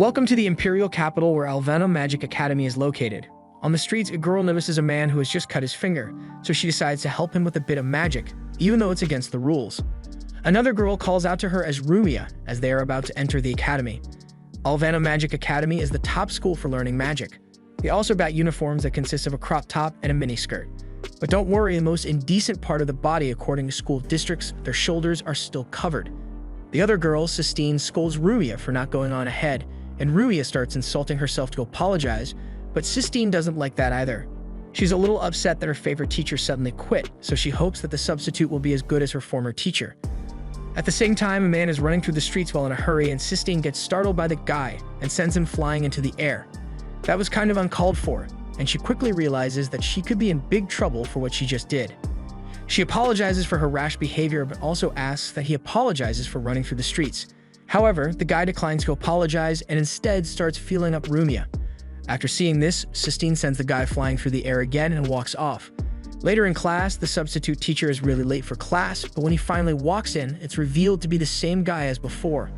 Welcome to the imperial capital where Alvena Magic Academy is located. On the streets, a girl notices a man who has just cut his finger, so she decides to help him with a bit of magic, even though it's against the rules. Another girl calls out to her as Rumia as they are about to enter the academy. Alvena Magic Academy is the top school for learning magic. They also bat uniforms that consist of a crop top and a miniskirt. But don't worry, the most indecent part of the body according to school districts, their shoulders are still covered. The other girl, Sistine, scolds Rumia for not going on ahead, and Rumia starts insulting herself to apologize, but Sistine doesn't like that either. She's a little upset that her favorite teacher suddenly quit, so she hopes that the substitute will be as good as her former teacher. At the same time, a man is running through the streets while in a hurry, and Sistine gets startled by the guy and sends him flying into the air. That was kind of uncalled for, and she quickly realizes that she could be in big trouble for what she just did. She apologizes for her rash behavior, but also asks that he apologizes for running through the streets. However, the guy declines to apologize and instead starts feeling up Rumia. After seeing this, Sistine sends the guy flying through the air again and walks off. Later in class, the substitute teacher is really late for class, but when he finally walks in, it's revealed to be the same guy as before.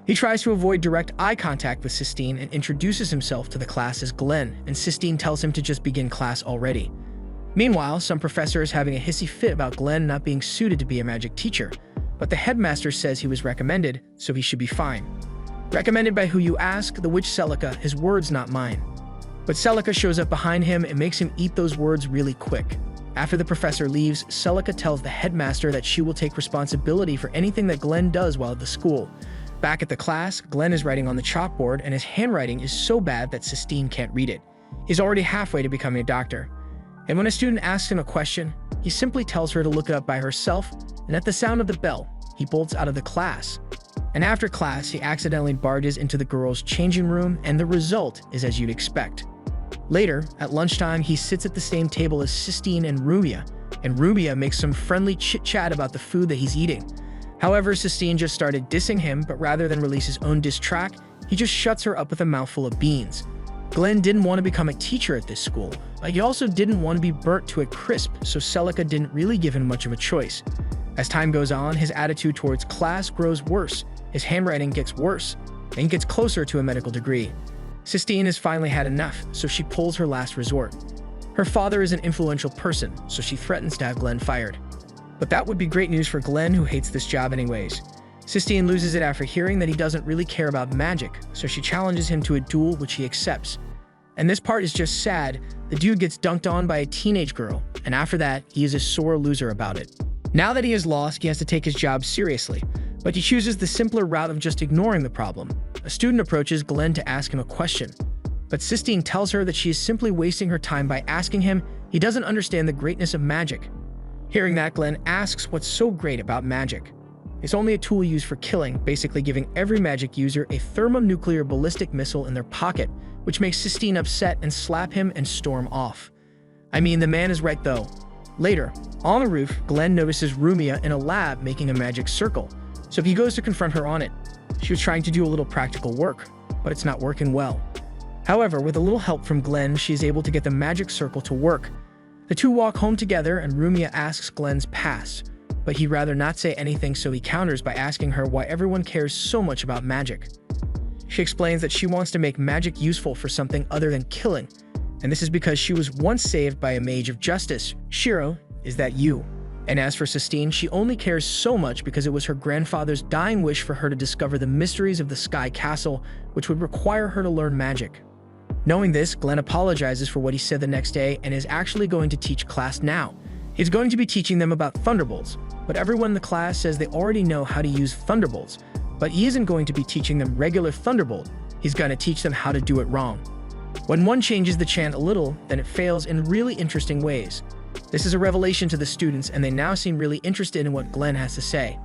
He tries to avoid direct eye contact with Sistine and introduces himself to the class as Glenn, and Sistine tells him to just begin class already. Meanwhile, some professor is having a hissy fit about Glenn not being suited to be a magic teacher, but the headmaster says he was recommended, so he should be fine. Recommended by who you ask? The witch Celica, his words not mine. But Celica shows up behind him and makes him eat those words really quick. After the professor leaves, Celica tells the headmaster that she will take responsibility for anything that Glenn does while at the school. Back at the class, Glenn is writing on the chalkboard, and his handwriting is so bad that Sistine can't read it. He's already halfway to becoming a doctor. And when a student asks him a question, he simply tells her to look it up by herself, and at the sound of the bell, he bolts out of the class. And after class, he accidentally barges into the girls' changing room, and the result is as you'd expect. Later, at lunchtime, he sits at the same table as Sistine and Rumia makes some friendly chit-chat about the food that he's eating. However, Sistine just started dissing him, but rather than release his own diss track, he just shuts her up with a mouthful of beans. Glenn didn't want to become a teacher at this school, but he also didn't want to be burnt to a crisp, so Celica didn't really give him much of a choice. As time goes on, his attitude towards class grows worse, his handwriting gets worse, and gets closer to a medical degree. Sistine has finally had enough, so she pulls her last resort. Her father is an influential person, so she threatens to have Glenn fired. But that would be great news for Glenn, who hates this job anyways. Sistine loses it after hearing that he doesn't really care about magic, so she challenges him to a duel, which he accepts. And this part is just sad. The dude gets dunked on by a teenage girl, and after that, he is a sore loser about it. Now that he has lost, he has to take his job seriously, but he chooses the simpler route of just ignoring the problem. A student approaches Glenn to ask him a question, but Sistine tells her that she is simply wasting her time by asking him he doesn't understand the greatness of magic. Hearing that, Glenn asks what's so great about magic. It's only a tool used for killing, basically giving every magic user a thermonuclear ballistic missile in their pocket, which makes Sistine upset and slap him and storm off. I mean, the man is right though. Later, on the roof, Glenn notices Rumia in a lab making a magic circle, so he goes to confront her on it. She was trying to do a little practical work, but it's not working well. However, with a little help from Glenn, she is able to get the magic circle to work. The two walk home together, and Rumia asks Glenn's past, but he'd rather not say anything, so he counters by asking her why everyone cares so much about magic. She explains that she wants to make magic useful for something other than killing, and this is because she was once saved by a mage of justice. Shiro, is that you? And as for Sistine, she only cares so much because it was her grandfather's dying wish for her to discover the mysteries of the Sky Castle, which would require her to learn magic. Knowing this, Glenn apologizes for what he said the next day and is actually going to teach class now. He's going to be teaching them about thunderbolts, but everyone in the class says they already know how to use thunderbolts, but he isn't going to be teaching them regular thunderbolt. He's going to teach them how to do it wrong. When one changes the chant a little, then it fails in really interesting ways. This is a revelation to the students, and they now seem really interested in what Glenn has to say.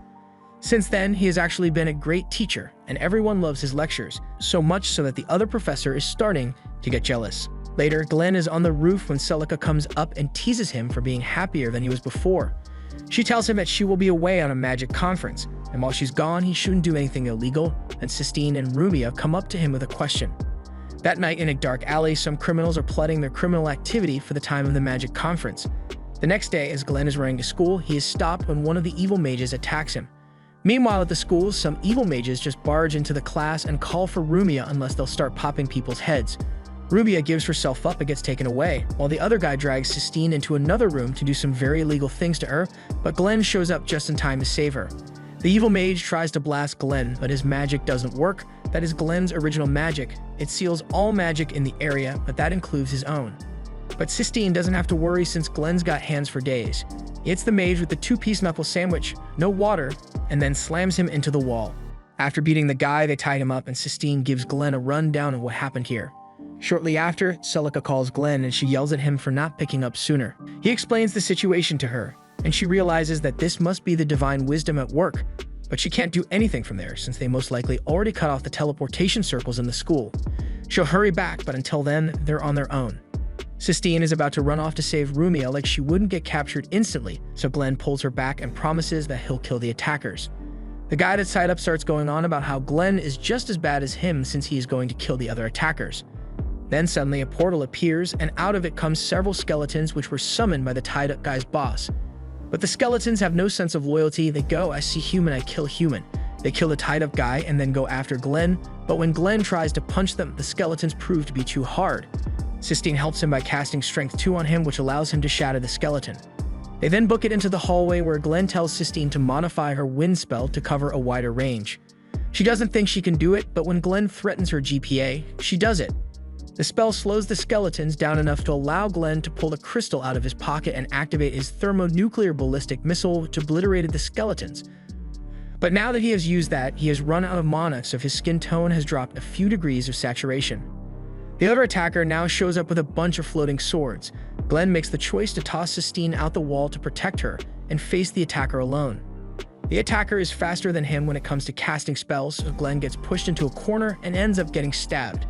Since then, he has actually been a great teacher, and everyone loves his lectures, so much so that the other professor is starting to get jealous. Later, Glenn is on the roof when Celica comes up and teases him for being happier than he was before. She tells him that she will be away on a magic conference, and while she's gone, he shouldn't do anything illegal, and Sistine and Rumia come up to him with a question. That night in a dark alley, some criminals are plotting their criminal activity for the time of the magic conference. The next day, as Glenn is running to school, he is stopped when one of the evil mages attacks him. Meanwhile, at the school, some evil mages just barge into the class and call for Rumia unless they'll start popping people's heads. Rumia gives herself up and gets taken away, while the other guy drags Sistine into another room to do some very illegal things to her, but Glenn shows up just in time to save her. The evil mage tries to blast Glenn, but his magic doesn't work. That is Glenn's original magic. It seals all magic in the area, but that includes his own. But Sistine doesn't have to worry since Glenn's got hands for days. He hits the mage with the two-piece knuckle sandwich, no water, and then slams him into the wall. After beating the guy, they tied him up, and Sistine gives Glenn a rundown of what happened here. Shortly after, Celica calls Glenn and she yells at him for not picking up sooner. He explains the situation to her, and she realizes that this must be the divine wisdom at work, but she can't do anything from there since they most likely already cut off the teleportation circles in the school. She'll hurry back, but until then, they're on their own. Sistine is about to run off to save Rumia like she wouldn't get captured instantly, so Glenn pulls her back and promises that he'll kill the attackers. The guy that's tied up starts going on about how Glenn is just as bad as him since he is going to kill the other attackers. Then suddenly a portal appears, and out of it comes several skeletons which were summoned by the tied-up guy's boss. But the skeletons have no sense of loyalty. They go, I see human, I kill human. They kill the tied-up guy and then go after Glenn, but when Glenn tries to punch them, the skeletons prove to be too hard. Sistine helps him by casting Strength 2 on him, which allows him to shatter the skeleton. They then book it into the hallway where Glenn tells Sistine to modify her wind spell to cover a wider range. She doesn't think she can do it, but when Glenn threatens her GPA, she does it. The spell slows the skeletons down enough to allow Glenn to pull the crystal out of his pocket and activate his thermonuclear ballistic missile, which obliterated the skeletons. But now that he has used that, he has run out of mana, so his skin tone has dropped a few degrees of saturation. The other attacker now shows up with a bunch of floating swords. Glenn makes the choice to toss Sistine out the wall to protect her and face the attacker alone. The attacker is faster than him when it comes to casting spells, so Glenn gets pushed into a corner and ends up getting stabbed.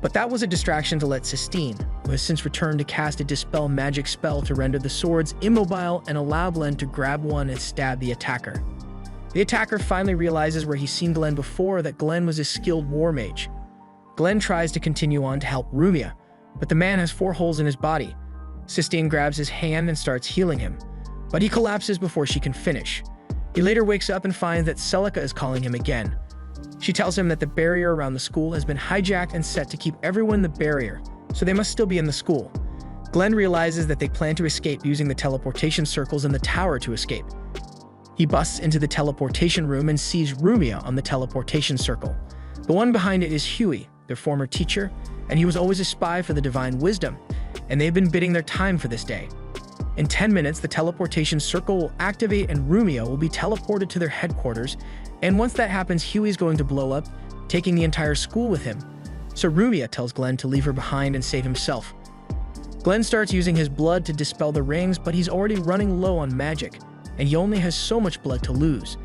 But that was a distraction to let Sistine, who has since returned to cast a Dispel magic spell to render the swords immobile and allow Glenn to grab one and stab the attacker. The attacker finally realizes where he's seen Glenn before, that Glenn was a skilled war mage. Glenn tries to continue on to help Rumia, but the man has 4 holes in his body. Sistine grabs his hand and starts healing him, but he collapses before she can finish. He later wakes up and finds that Celica is calling him again. She tells him that the barrier around the school has been hijacked and set to keep everyone in the barrier, so they must still be in the school. Glenn realizes that they plan to escape using the teleportation circles in the tower to escape. He busts into the teleportation room and sees Rumia on the teleportation circle. The one behind it is Huey, their former teacher, and he was always a spy for the divine wisdom, and they've been bidding their time for this day. In 10 minutes, the teleportation circle will activate and Rumia will be teleported to their headquarters, and once that happens, Huey's going to blow up, taking the entire school with him. So Rumia tells Glenn to leave her behind and save himself. Glenn starts using his blood to dispel the rings, but he's already running low on magic, and he only has so much blood to lose.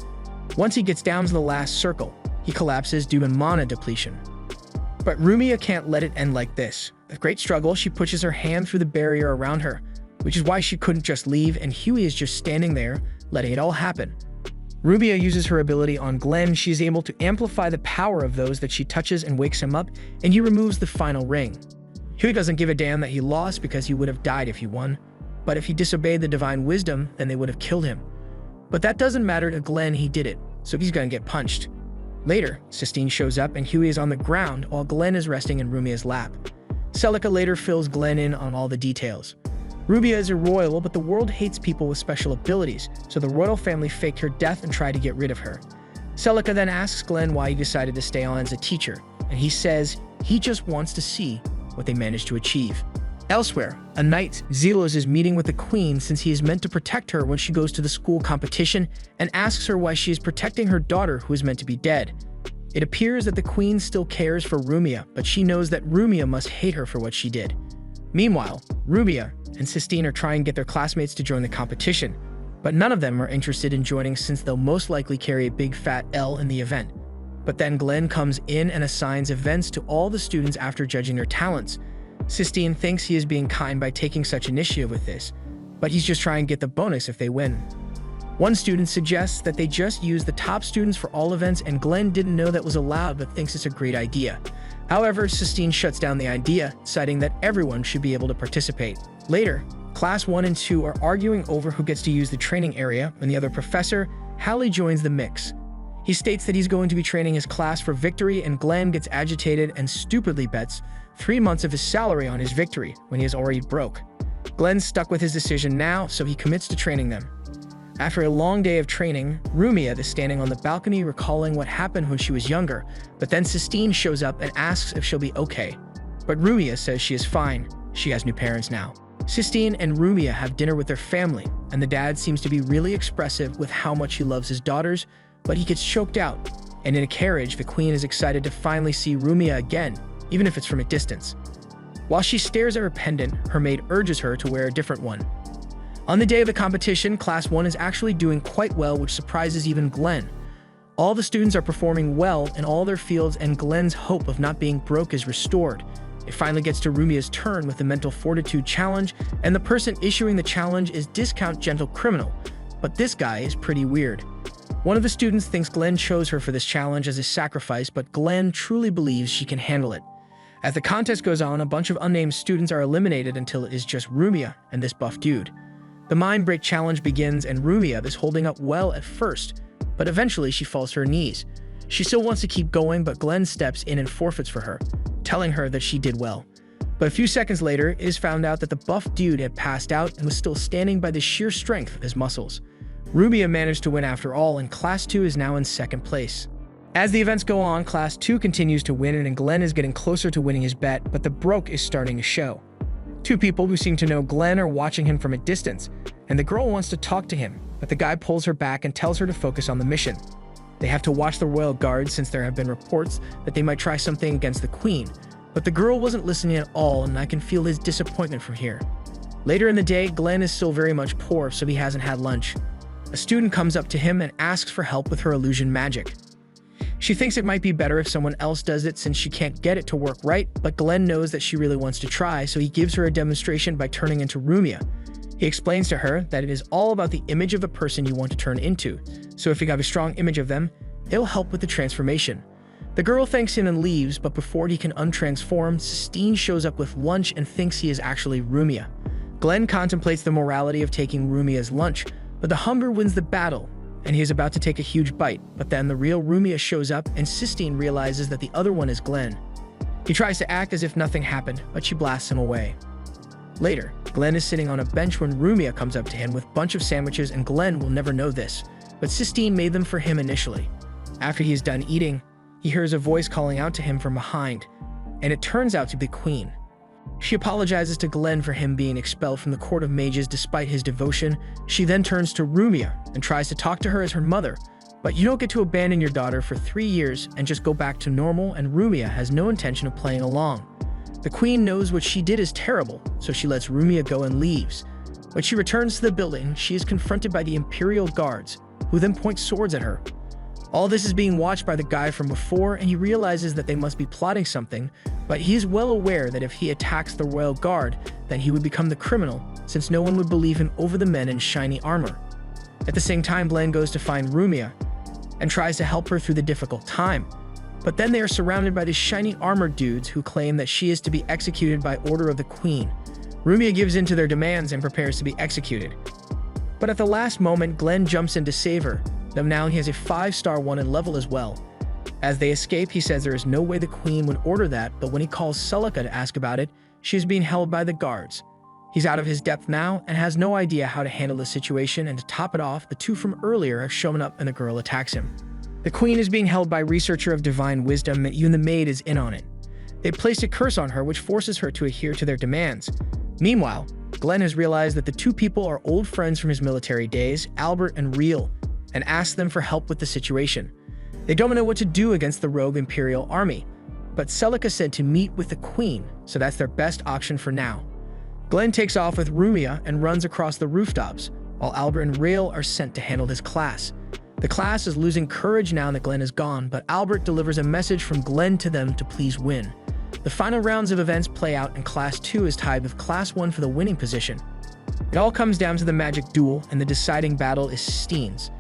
Once he gets down to the last circle, he collapses due to mana depletion. But Rumia can't let it end like this. With great struggle, she pushes her hand through the barrier around her, which is why she couldn't just leave, and Huey is just standing there, letting it all happen. Rumia uses her ability on Glenn. She is able to amplify the power of those that she touches and wakes him up, and he removes the final ring. Huey doesn't give a damn that he lost because he would have died if he won, but if he disobeyed the divine wisdom, then they would have killed him. But that doesn't matter to Glenn, he did it, so he's gonna get punched. Later, Sistine shows up and Huey is on the ground while Glenn is resting in Rumia's lap. Celica later fills Glenn in on all the details. Rumia is a royal, but the world hates people with special abilities, so the royal family faked her death and tried to get rid of her. Celica then asks Glenn why he decided to stay on as a teacher, and he says he just wants to see what they managed to achieve. Elsewhere, a knight, Zelos, is meeting with the queen since he is meant to protect her when she goes to the school competition, and asks her why she is protecting her daughter who is meant to be dead. It appears that the queen still cares for Rumia, but she knows that Rumia must hate her for what she did. Meanwhile, Rumia and Sistine are trying to get their classmates to join the competition, but none of them are interested in joining since they'll most likely carry a big fat L in the event. But then Glenn comes in and assigns events to all the students after judging their talents. Sistine thinks he is being kind by taking such initiative with this, but he's just trying to get the bonus if they win. One student suggests that they just use the top students for all events, and Glenn didn't know that was allowed but thinks it's a great idea. However, Sistine shuts down the idea, citing that everyone should be able to participate. Later, Class 1 and 2 are arguing over who gets to use the training area when the other professor, Hallie, joins the mix. He states that he's going to be training his class for victory, and Glenn gets agitated and stupidly bets 3 months of his salary on his victory when he is already broke. Glenn's stuck with his decision now, so he commits to training them. After a long day of training, Rumia is standing on the balcony recalling what happened when she was younger, but then Sistine shows up and asks if she'll be okay. But Rumia says she is fine. She has new parents now. Sistine and Rumia have dinner with their family, and the dad seems to be really expressive with how much he loves his daughters, but he gets choked out. And in a carriage, the queen is excited to finally see Rumia again, even if it's from a distance. While she stares at her pendant, her maid urges her to wear a different one. On the day of the competition, Class 1 is actually doing quite well, which surprises even Glenn. All the students are performing well in all their fields, and Glenn's hope of not being broke is restored. It finally gets to Rumia's turn with the mental fortitude challenge, and the person issuing the challenge is Discount Gentle Criminal, but this guy is pretty weird. One of the students thinks Glenn chose her for this challenge as a sacrifice, but Glenn truly believes she can handle it. As the contest goes on, a bunch of unnamed students are eliminated until it is just Rumia and this buff dude. The mind break challenge begins, and Rumia is holding up well at first, but eventually she falls to her knees. She still wants to keep going, but Glenn steps in and forfeits for her, telling her that she did well. But a few seconds later, it is found out that the buff dude had passed out and was still standing by the sheer strength of his muscles. Rumia managed to win after all, and Class 2 is now in second place. As the events go on, Class 2 continues to win, and Glenn is getting closer to winning his bet, but the broke is starting to show. 2 people who seem to know Glenn are watching him from a distance, and the girl wants to talk to him, but the guy pulls her back and tells her to focus on the mission. They have to watch the royal guard since there have been reports that they might try something against the queen, but the girl wasn't listening at all, and I can feel his disappointment from here. Later in the day, Glenn is still very much poor, so he hasn't had lunch. A student comes up to him and asks for help with her illusion magic. She thinks it might be better if someone else does it since she can't get it to work right, but Glenn knows that she really wants to try, so he gives her a demonstration by turning into Rumia. He explains to her that it is all about the image of the person you want to turn into, so if you have a strong image of them, it'll help with the transformation. The girl thanks him and leaves, but before he can untransform, Sistine shows up with lunch and thinks he is actually Rumia. Glenn contemplates the morality of taking Rumia's lunch, but the hunger wins the battle, and he is about to take a huge bite, but then the real Rumia shows up and Sistine realizes that the other one is Glenn. He tries to act as if nothing happened, but she blasts him away. Later, Glenn is sitting on a bench when Rumia comes up to him with a bunch of sandwiches, and Glenn will never know this, but Sistine made them for him initially. After he is done eating, he hears a voice calling out to him from behind, and it turns out to be the Queen. She apologizes to Glenn for him being expelled from the Court of Mages despite his devotion. She then turns to Rumia and tries to talk to her as her mother, but you don't get to abandon your daughter for 3 years and just go back to normal, and Rumia has no intention of playing along. The Queen knows what she did is terrible, so she lets Rumia go and leaves. When she returns to the building, she is confronted by the Imperial Guards, who then point swords at her. All this is being watched by the guy from before, and he realizes that they must be plotting something, but he is well aware that if he attacks the Royal Guard, then he would become the criminal, since no one would believe him over the men in shiny armor. At the same time, Glenn goes to find Rumia and tries to help her through the difficult time, but then they are surrounded by these shiny armored dudes who claim that she is to be executed by order of the Queen. Rumia gives in to their demands and prepares to be executed. But at the last moment, Glenn jumps in to save her, though now he has a 5-star one in level as well. As they escape, he says there is no way the Queen would order that, but when he calls Celica to ask about it, she is being held by the guards. He's out of his depth now and has no idea how to handle the situation, and to top it off, the 2 from earlier have shown up and the girl attacks him. The Queen is being held by Researcher of Divine Wisdom, and even the maid is in on it. They placed a curse on her which forces her to adhere to their demands. Meanwhile, Glenn has realized that the 2 people are old friends from his military days, Albert and Riel, and asks them for help with the situation. They don't know what to do against the rogue Imperial army, but Celica said to meet with the Queen, so that's their best option for now. Glenn takes off with Rumia and runs across the rooftops, while Albert and Riel are sent to handle his class. The class is losing courage now that Glenn is gone, but Albert delivers a message from Glenn to them to please win. The final rounds of events play out, and Class 2 is tied with Class 1 for the winning position. It all comes down to the magic duel, and the deciding battle is Sistine's.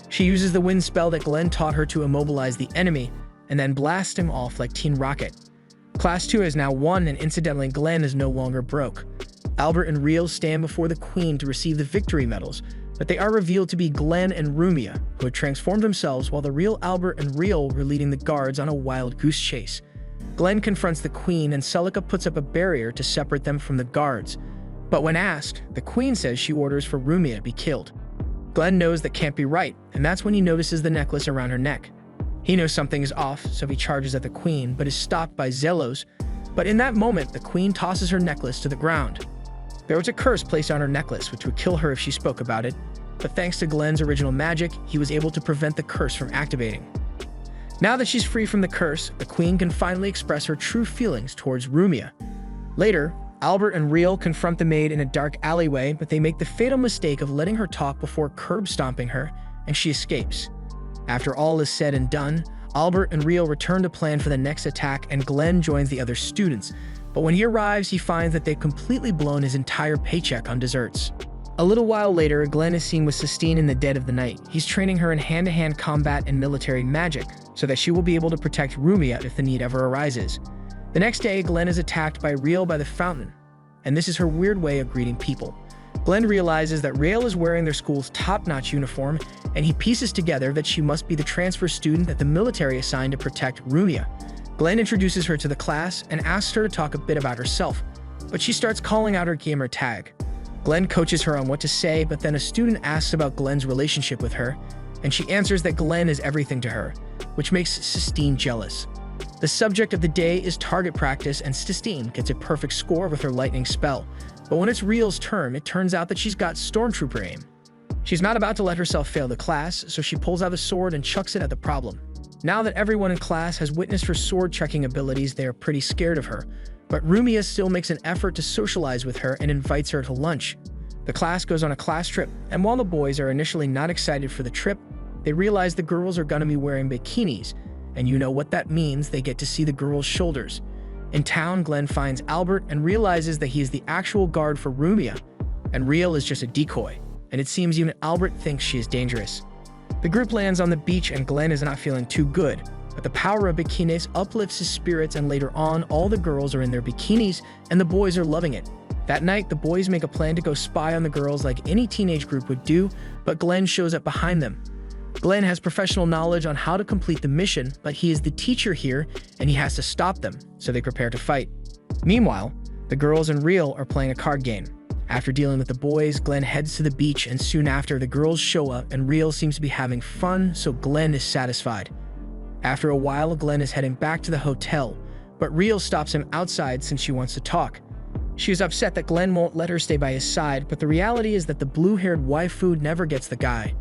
She uses the wind spell that Glenn taught her to immobilize the enemy, and then blasts him off like Teen Rocket. Class 2 has now won, and incidentally, Glenn is no longer broke. Albert and Riel stand before the Queen to receive the victory medals, but they are revealed to be Glenn and Rumia, who had transformed themselves while the real Albert and Real were leading the guards on a wild goose chase. Glenn confronts the Queen and Celica puts up a barrier to separate them from the guards. But when asked, the Queen says she orders for Rumia to be killed. Glenn knows that can't be right, and that's when he notices the necklace around her neck. He knows something is off, so he charges at the Queen, but is stopped by Zelos. But in that moment, the Queen tosses her necklace to the ground. There was a curse placed on her necklace, which would kill her if she spoke about it, but thanks to Glenn's original magic, he was able to prevent the curse from activating. Now that she's free from the curse, the Queen can finally express her true feelings towards Rumia. Later, Albert and Real confront the maid in a dark alleyway, but they make the fatal mistake of letting her talk before curb-stomping her, and she escapes. After all is said and done, Albert and Real return to plan for the next attack, and Glenn joins the other students. But when he arrives, he finds that they've completely blown his entire paycheck on desserts. A little while later, Glenn is seen with Sistine in the dead of the night. He's training her in hand-to-hand combat and military magic, so that she will be able to protect Rumia if the need ever arises. The next day, Glenn is attacked by Real by the fountain, and this is her weird way of greeting people. Glenn realizes that Real is wearing their school's top-notch uniform, and he pieces together that she must be the transfer student that the military assigned to protect Rumia. Glenn introduces her to the class and asks her to talk a bit about herself, but she starts calling out her gamer tag. Glenn coaches her on what to say, but then a student asks about Glenn's relationship with her, and she answers that Glenn is everything to her, which makes Sistine jealous. The subject of the day is target practice, and Sistine gets a perfect score with her lightning spell. But when it's Real's turn, it turns out that she's got stormtrooper aim. She's not about to let herself fail the class, so she pulls out a sword and chucks it at the problem. Now that everyone in class has witnessed her sword-chucking abilities, they are pretty scared of her. But Rumia still makes an effort to socialize with her and invites her to lunch. The class goes on a class trip, and while the boys are initially not excited for the trip, they realize the girls are gonna be wearing bikinis, and you know what that means, they get to see the girls' shoulders. In town, Glenn finds Albert and realizes that he is the actual guard for Rumia, and Real is just a decoy, and it seems even Albert thinks she is dangerous. The group lands on the beach and Glenn is not feeling too good, but the power of bikinis uplifts his spirits, and later on, all the girls are in their bikinis and the boys are loving it. That night, the boys make a plan to go spy on the girls like any teenage group would do, but Glenn shows up behind them. Glenn has professional knowledge on how to complete the mission, but he is the teacher here and he has to stop them, so they prepare to fight. Meanwhile, the girls and Real are playing a card game. After dealing with the boys, Glenn heads to the beach, and soon after, the girls show up and Real seems to be having fun, so Glenn is satisfied. After a while, Glenn is heading back to the hotel, but Real stops him outside since she wants to talk. She is upset that Glenn won't let her stay by his side, but the reality is that the blue-haired waifu never gets the guy.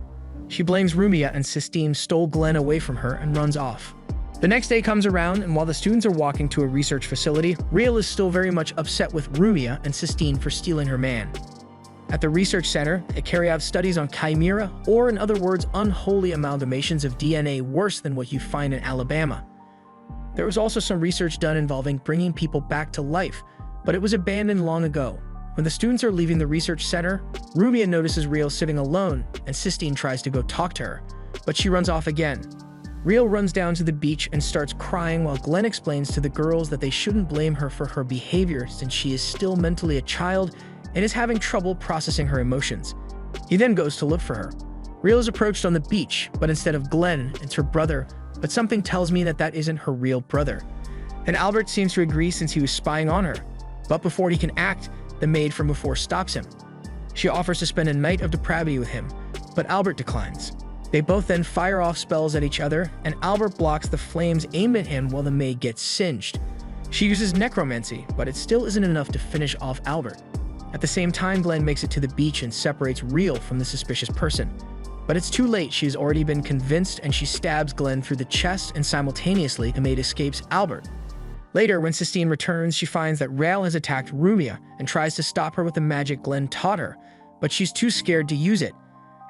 She blames Rumia, and Sistine stole Glenn away from her and runs off. The next day comes around, and while the students are walking to a research facility, Real is still very much upset with Rumia and Sistine for stealing her man. At the research center, they carry out studies on chimera, or in other words, unholy amalgamations of DNA worse than what you find in Alabama. There was also some research done involving bringing people back to life, but it was abandoned long ago. When the students are leaving the research center, Rumia notices Real sitting alone, and Sistine tries to go talk to her, but she runs off again. Real runs down to the beach and starts crying while Glenn explains to the girls that they shouldn't blame her for her behavior since she is still mentally a child and is having trouble processing her emotions. He then goes to look for her. Real is approached on the beach, but instead of Glenn, it's her brother, but something tells me that that isn't her real brother. And Albert seems to agree since he was spying on her. But before he can act, the maid from before stops him. She offers to spend a night of depravity with him, but Albert declines. They both then fire off spells at each other, and Albert blocks the flames aimed at him while the maid gets singed. She uses necromancy, but it still isn't enough to finish off Albert. At the same time, Glenn makes it to the beach and separates Real from the suspicious person. But it's too late, she has already been convinced, and she stabs Glenn through the chest, and simultaneously, the maid escapes Albert. Later, when Sistine returns, she finds that Real has attacked Rumia and tries to stop her with the magic Glenn taught her, but she's too scared to use it.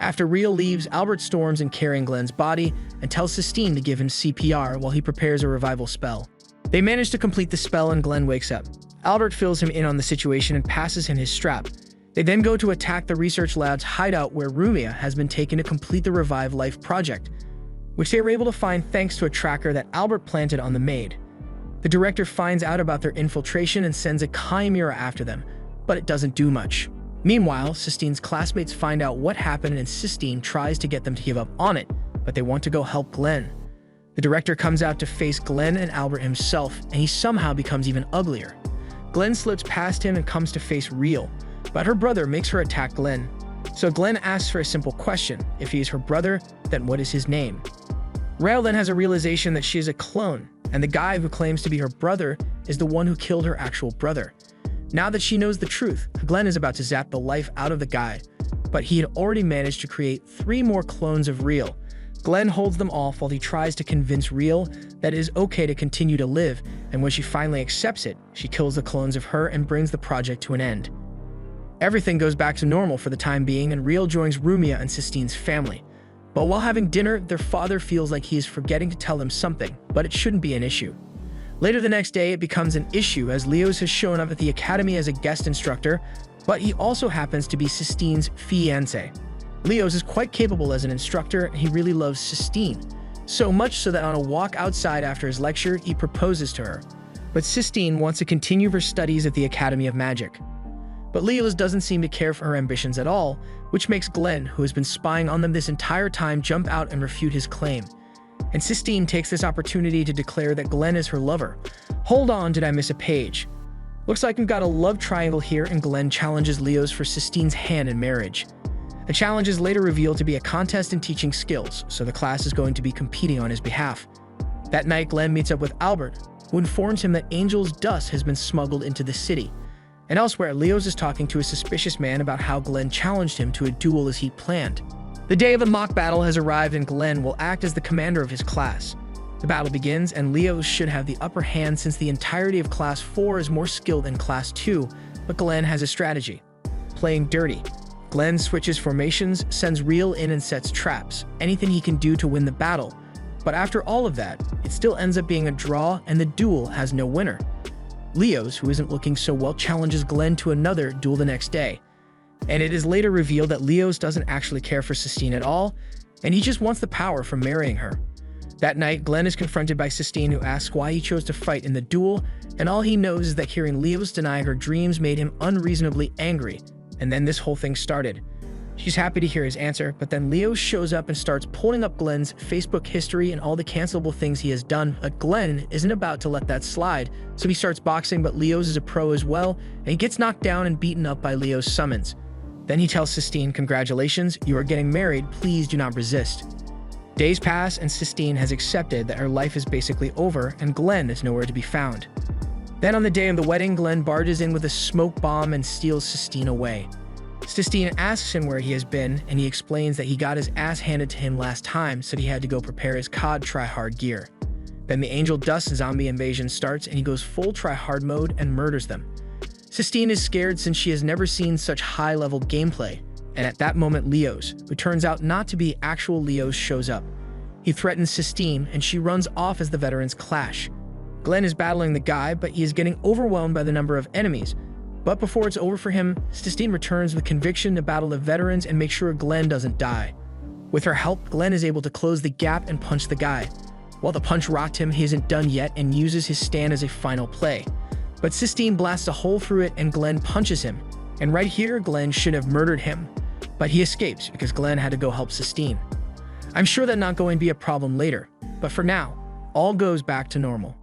After Real leaves, Albert storms in carrying Glenn's body and tells Sistine to give him CPR while he prepares a revival spell. They manage to complete the spell and Glenn wakes up. Albert fills him in on the situation and passes him his strap. They then go to attack the research lab's hideout where Rumia has been taken to complete the Revive Life project, which they were able to find thanks to a tracker that Albert planted on the maid. The director finds out about their infiltration and sends a chimera after them, but it doesn't do much. Meanwhile, Sistine's classmates find out what happened and Sistine tries to get them to give up on it, but they want to go help Glenn. The director comes out to face Glenn and Albert himself, and he somehow becomes even uglier. Glenn slips past him and comes to face Real, but her brother makes her attack Glenn. So Glenn asks for a simple question: if he is her brother, then what is his name? Rael then has a realization that she is a clone, and the guy who claims to be her brother is the one who killed her actual brother. Now that she knows the truth, Glenn is about to zap the life out of the guy, but he had already managed to create 3 more clones of Real. Glenn holds them off while he tries to convince Real that it is okay to continue to live, and when she finally accepts it, she kills the clones of her and brings the project to an end. Everything goes back to normal for the time being, and Real joins Rumia and Sistine's family. But while having dinner, their father feels like he is forgetting to tell them something, but it shouldn't be an issue. Later the next day, it becomes an issue as Leos has shown up at the academy as a guest instructor, but he also happens to be Sistine's fiancé. Leos is quite capable as an instructor, and he really loves Sistine, so much so that on a walk outside after his lecture, he proposes to her. But Sistine wants to continue her studies at the Academy of Magic. But Leos doesn't seem to care for her ambitions at all, which makes Glenn, who has been spying on them this entire time, jump out and refute his claim. And Sistine takes this opportunity to declare that Glenn is her lover. Hold on, did I miss a page? Looks like we've got a love triangle here, and Glenn challenges Leos for Sistine's hand in marriage. The challenge is later revealed to be a contest in teaching skills, so the class is going to be competing on his behalf. That night, Glenn meets up with Albert, who informs him that Angel's dust has been smuggled into the city. And elsewhere, Leos is talking to a suspicious man about how Glenn challenged him to a duel as he planned. The day of the mock battle has arrived, and Glenn will act as the commander of his class. The battle begins, and Leos should have the upper hand since the entirety of Class 4 is more skilled than Class 2, but Glenn has a strategy: playing dirty. Glenn switches formations, sends Real in and sets traps, anything he can do to win the battle. But after all of that, it still ends up being a draw, and the duel has no winner. Leos, who isn't looking so well, challenges Glenn to another duel the next day. And it is later revealed that Leos doesn't actually care for Sistine at all, and he just wants the power from marrying her. That night, Glenn is confronted by Sistine, who asks why he chose to fight in the duel, and all he knows is that hearing Leos deny her dreams made him unreasonably angry. And then this whole thing started. She's happy to hear his answer, but then Leos shows up and starts pulling up Glenn's Facebook history and all the cancelable things he has done, but Glenn isn't about to let that slide, so he starts boxing, but Leos is a pro as well, and he gets knocked down and beaten up by Leos' summons. Then he tells Sistine, "Congratulations, you are getting married, please do not resist." Days pass, and Sistine has accepted that her life is basically over, and Glenn is nowhere to be found. Then on the day of the wedding, Glenn barges in with a smoke bomb and steals Sistine away. Sistine asks him where he has been, and he explains that he got his ass handed to him last time, so he had to go prepare his COD tryhard gear. Then the Angel Dust zombie invasion starts, and he goes full tryhard mode and murders them. Sistine is scared since she has never seen such high-level gameplay, and at that moment Leos, who turns out not to be actual Leos, shows up. He threatens Sistine, and she runs off as the veterans clash. Glenn is battling the guy, but he is getting overwhelmed by the number of enemies. But before it's over for him, Sistine returns with conviction to battle the veterans and make sure Glenn doesn't die. With her help, Glenn is able to close the gap and punch the guy. While the punch rocked him, he isn't done yet and uses his stand as a final play. But Sistine blasts a hole through it and Glenn punches him. And right here, Glenn should have murdered him. But he escapes because Glenn had to go help Sistine. I'm sure that's not going to be a problem later, but for now, all goes back to normal.